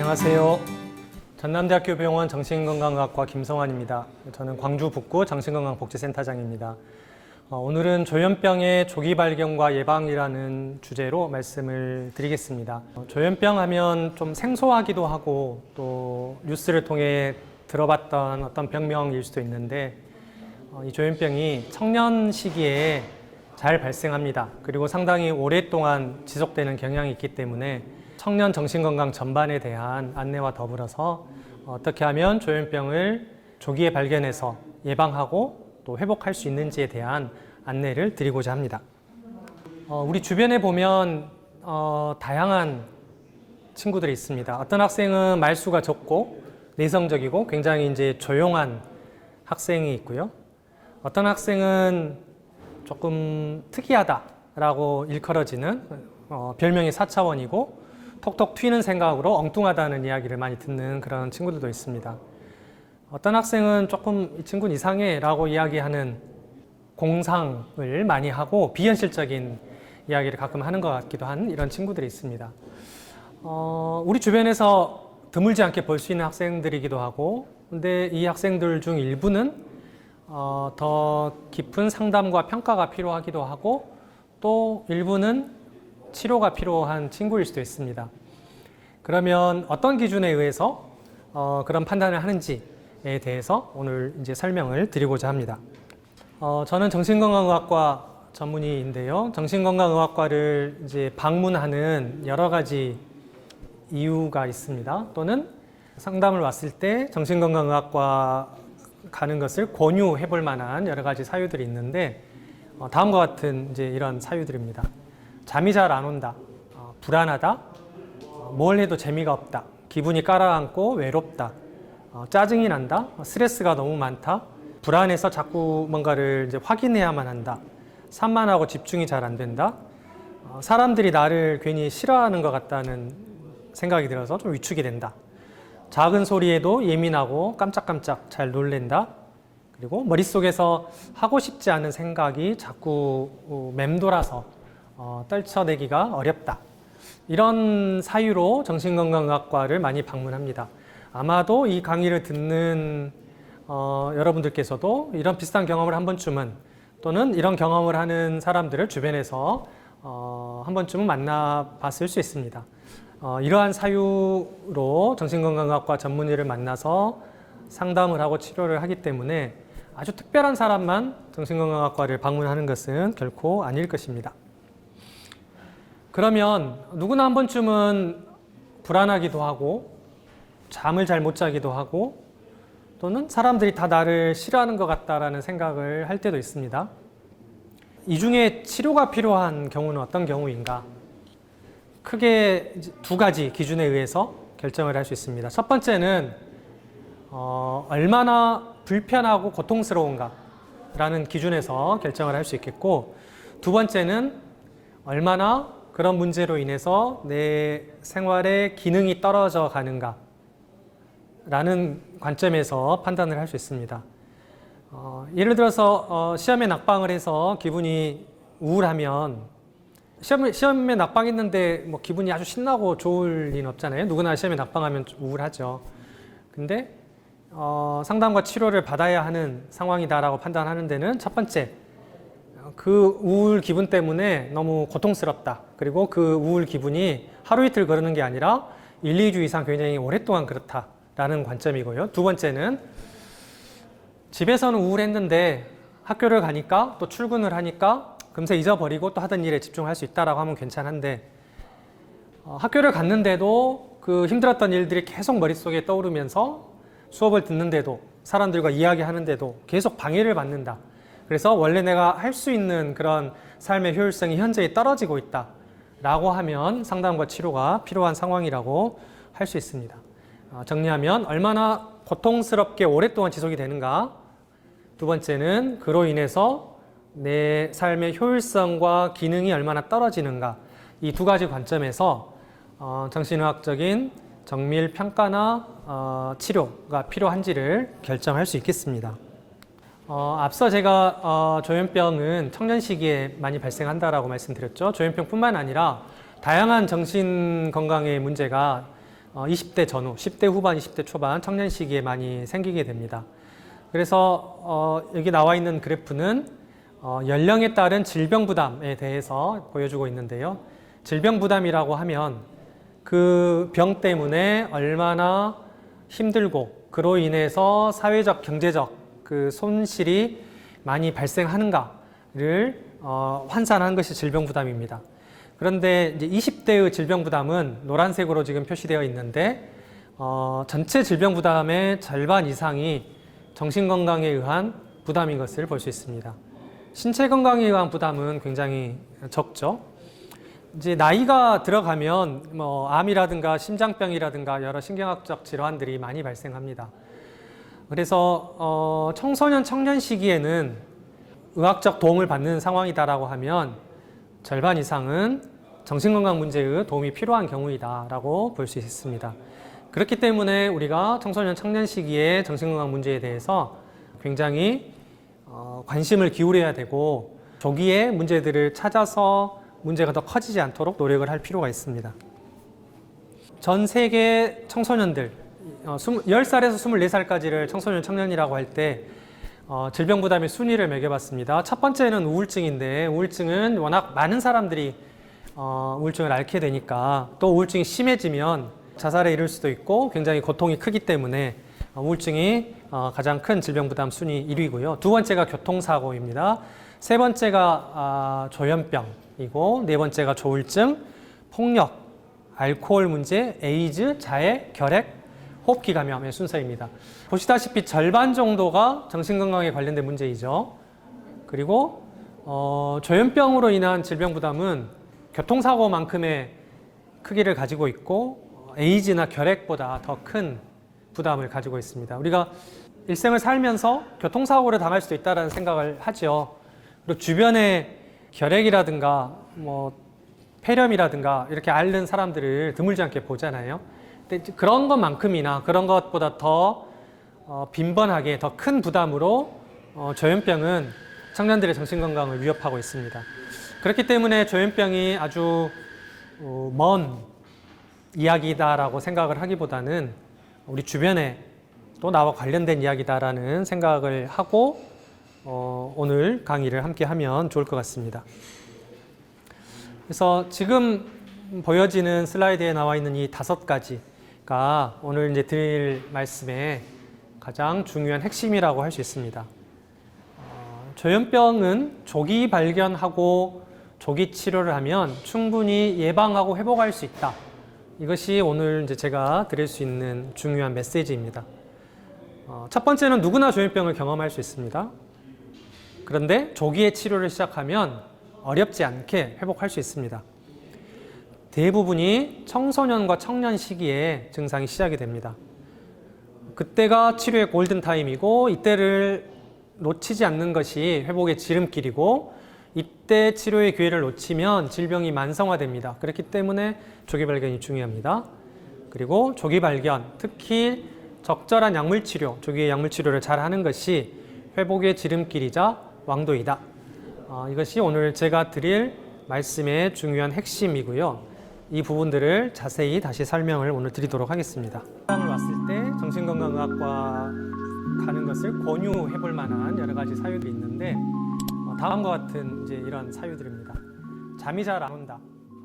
안녕하세요. 전남대학교 병원 정신건강의학과 김성환입니다. 저는 광주 북구 정신건강복지센터장입니다. 오늘은 조현병의 조기 발견과 예방이라는 주제로 말씀을 드리겠습니다. 조현병 하면 좀 생소하기도 하고 또 뉴스를 통해 들어봤던 어떤 병명일 수도 있는데 이 조현병이 청년 시기에 잘 발생합니다. 그리고 상당히 오랫동안 지속되는 경향이 있기 때문에 청년 정신건강 전반에 대한 안내와 더불어서 어떻게 하면 조현병을 조기에 발견해서 예방하고 또 회복할 수 있는지에 대한 안내를 드리고자 합니다. 우리 주변에 보면 다양한 친구들이 있습니다. 어떤 학생은 말수가 적고 내성적이고 굉장히 이제 조용한 학생이 있고요. 어떤 학생은 조금 특이하다라고 일컬어지는 별명이 4차원이고 톡톡 튀는 생각으로 엉뚱하다는 이야기를 많이 듣는 그런 친구들도 있습니다. 어떤 학생은 조금 이 친구는 이상해 라고 이야기하는 공상을 많이 하고 비현실적인 이야기를 가끔 하는 것 같기도 한 이런 친구들이 있습니다. 우리 주변에서 드물지 않게 볼 수 있는 학생들이기도 하고, 근데 이 학생들 중 일부는 더 깊은 상담과 평가가 필요하기도 하고 또 일부는 치료가 필요한 친구일 수도 있습니다. 그러면 어떤 기준에 의해서 그런 판단을 하는지에 대해서 오늘 이제 설명을 드리고자 합니다. 저는 정신건강의학과 전문의인데요. 정신건강의학과를 이제 방문하는 여러 가지 이유가 있습니다. 또는 상담을 왔을 때 정신건강의학과 가는 것을 권유해 볼 만한 여러 가지 사유들이 있는데 다음과 같은 이제 이런 사유들입니다. 잠이 잘 안 온다, 불안하다, 뭘 해도 재미가 없다, 기분이 가라앉고 외롭다, 짜증이 난다, 스트레스가 너무 많다, 불안해서 자꾸 뭔가를 이제 확인해야만 한다, 산만하고 집중이 잘 안 된다, 사람들이 나를 괜히 싫어하는 것 같다는 생각이 들어서 좀 위축이 된다, 작은 소리에도 예민하고 깜짝깜짝 잘 놀랜다, 그리고 머릿속에서 하고 싶지 않은 생각이 자꾸 맴돌아서 떨쳐내기가 어렵다. 이런 사유로 정신건강의학과를 많이 방문합니다. 아마도 이 강의를 듣는 여러분들께서도 이런 비슷한 경험을 한 번쯤은 또는 이런 경험을 하는 사람들을 주변에서 한 번쯤은 만나봤을 수 있습니다. 이러한 사유로 정신건강의학과 전문의를 만나서 상담을 하고 치료를 하기 때문에 아주 특별한 사람만 정신건강의학과를 방문하는 것은 결코 아닐 것입니다. 그러면 누구나 한 번쯤은 불안하기도 하고 잠을 잘 못 자기도 하고 또는 사람들이 다 나를 싫어하는 것 같다라는 생각을 할 때도 있습니다. 이 중에 치료가 필요한 경우는 어떤 경우인가? 크게 두 가지 기준에 의해서 결정을 할 수 있습니다. 첫 번째는 얼마나 불편하고 고통스러운가라는 기준에서 결정을 할 수 있겠고, 두 번째는 얼마나 그런 문제로 인해서 내 생활의 기능이 떨어져 가는가 라는 관점에서 판단을 할 수 있습니다. 예를 들어서 시험에 낙방을 해서 기분이 우울하면 시험에 낙방했는데 뭐 기분이 아주 신나고 좋을 리는 없잖아요. 누구나 시험에 낙방하면 우울하죠. 근데 상담과 치료를 받아야 하는 상황이다라고 판단하는 데는 첫 번째, 그 우울 기분 때문에 너무 고통스럽다. 그리고 그 우울 기분이 하루 이틀 그러는 게 아니라 1, 2주 이상 굉장히 오랫동안 그렇다라는 관점이고요. 두 번째는 집에서는 우울했는데 학교를 가니까 또 출근을 하니까 금세 잊어버리고 또 하던 일에 집중할 수 있다라고 하면 괜찮은데 학교를 갔는데도 그 힘들었던 일들이 계속 머릿속에 떠오르면서 수업을 듣는데도 사람들과 이야기하는데도 계속 방해를 받는다. 그래서 원래 내가 할 수 있는 그런 삶의 효율성이 현저히 떨어지고 있다 라고 하면 상담과 치료가 필요한 상황이라고 할 수 있습니다. 정리하면 얼마나 고통스럽게 오랫동안 지속이 되는가, 두 번째는 그로 인해서 내 삶의 효율성과 기능이 얼마나 떨어지는가, 이 두 가지 관점에서 정신의학적인 정밀 평가나 치료가 필요한지를 결정할 수 있겠습니다. 앞서 제가 조현병은 청년 시기에 많이 발생한다라고 말씀드렸죠. 조현병뿐만 아니라 다양한 정신 건강의 문제가 20대 전후, 10대 후반, 20대 초반 청년 시기에 많이 생기게 됩니다. 그래서 여기 나와 있는 그래프는 연령에 따른 질병 부담에 대해서 보여주고 있는데요. 질병 부담이라고 하면 그 병 때문에 얼마나 힘들고 그로 인해서 사회적, 경제적 그 손실이 많이 발생하는가를 환산한 것이 질병 부담입니다. 그런데 이제 20대의 질병 부담은 노란색으로 지금 표시되어 있는데 전체 질병 부담의 절반 이상이 정신 건강에 의한 부담인 것을 볼 수 있습니다. 신체 건강에 의한 부담은 굉장히 적죠. 이제 나이가 들어가면 암이라든가 심장병이라든가 여러 신경학적 질환들이 많이 발생합니다. 그래서 청소년 청년 시기에는 의학적 도움을 받는 상황이다라고 하면 절반 이상은 정신건강 문제의 도움이 필요한 경우이다라고 볼 수 있습니다. 그렇기 때문에 우리가 청소년 청년 시기에 정신건강 문제에 대해서 굉장히 관심을 기울여야 되고 조기에 문제들을 찾아서 문제가 더 커지지 않도록 노력을 할 필요가 있습니다. 전 세계 청소년들 10살에서 24살까지를 청소년 청년이라고 할 때 질병 부담의 순위를 매겨봤습니다. 첫 번째는 우울증인데 우울증은 워낙 많은 사람들이 우울증을 앓게 되니까 또 우울증이 심해지면 자살에 이를 수도 있고 굉장히 고통이 크기 때문에 우울증이 가장 큰 질병 부담 순위 1위고요. 두 번째가 교통사고입니다. 세 번째가 조현병이고 네 번째가 조울증, 폭력, 알코올 문제, 에이즈, 자해, 결핵, 호흡기 감염의 순서입니다. 보시다시피 절반 정도가 정신건강에 관련된 문제이죠. 그리고 조현병으로 인한 질병 부담은 교통사고만큼의 크기를 가지고 있고 에이즈나 결핵보다 더 큰 부담을 가지고 있습니다. 우리가 일생을 살면서 교통사고를 당할 수도 있다는 생각을 하죠. 그리고 주변에 결핵이라든가 폐렴이라든가 이렇게 앓는 사람들을 드물지 않게 보잖아요. 근데 그런 것만큼이나 그런 것보다 더 빈번하게 더 큰 부담으로 조현병은 청년들의 정신건강을 위협하고 있습니다. 그렇기 때문에 조현병이 아주 먼 이야기다라고 생각을 하기보다는 우리 주변에 또 나와 관련된 이야기다라는 생각을 하고 오늘 강의를 함께 하면 좋을 것 같습니다. 그래서 지금 보여지는 슬라이드에 나와 있는 이 5가지가 오늘 이제 드릴 말씀의 가장 중요한 핵심이라고 할 수 있습니다. 조현병은 조기 발견하고 조기 치료를 하면 충분히 예방하고 회복할 수 있다. 이것이 오늘 이제 제가 드릴 수 있는 중요한 메시지입니다. 첫 번째는 누구나 조현병을 경험할 수 있습니다. 그런데 조기에 치료를 시작하면 어렵지 않게 회복할 수 있습니다. 대부분이 청소년과 청년 시기에 증상이 시작이 됩니다. 그때가 치료의 골든타임이고 이때를 놓치지 않는 것이 회복의 지름길이고 이때 치료의 기회를 놓치면 질병이 만성화됩니다. 그렇기 때문에 조기 발견이 중요합니다. 그리고 조기 발견, 특히 적절한 약물 치료, 조기의 약물 치료를 잘 하는 것이 회복의 지름길이자 왕도이다. 이것이 오늘 제가 드릴 말씀의 중요한 핵심이고요. 이 부분들을 자세히 다시 설명을 오늘 드리도록 하겠습니다. 상을 왔을 때 정신건강의학과 가는 것을 권유해 볼 만한 여러 가지 사유들이 있는데 다음과 같은 이제 이런 사유들입니다. 잠이 잘 안 온다.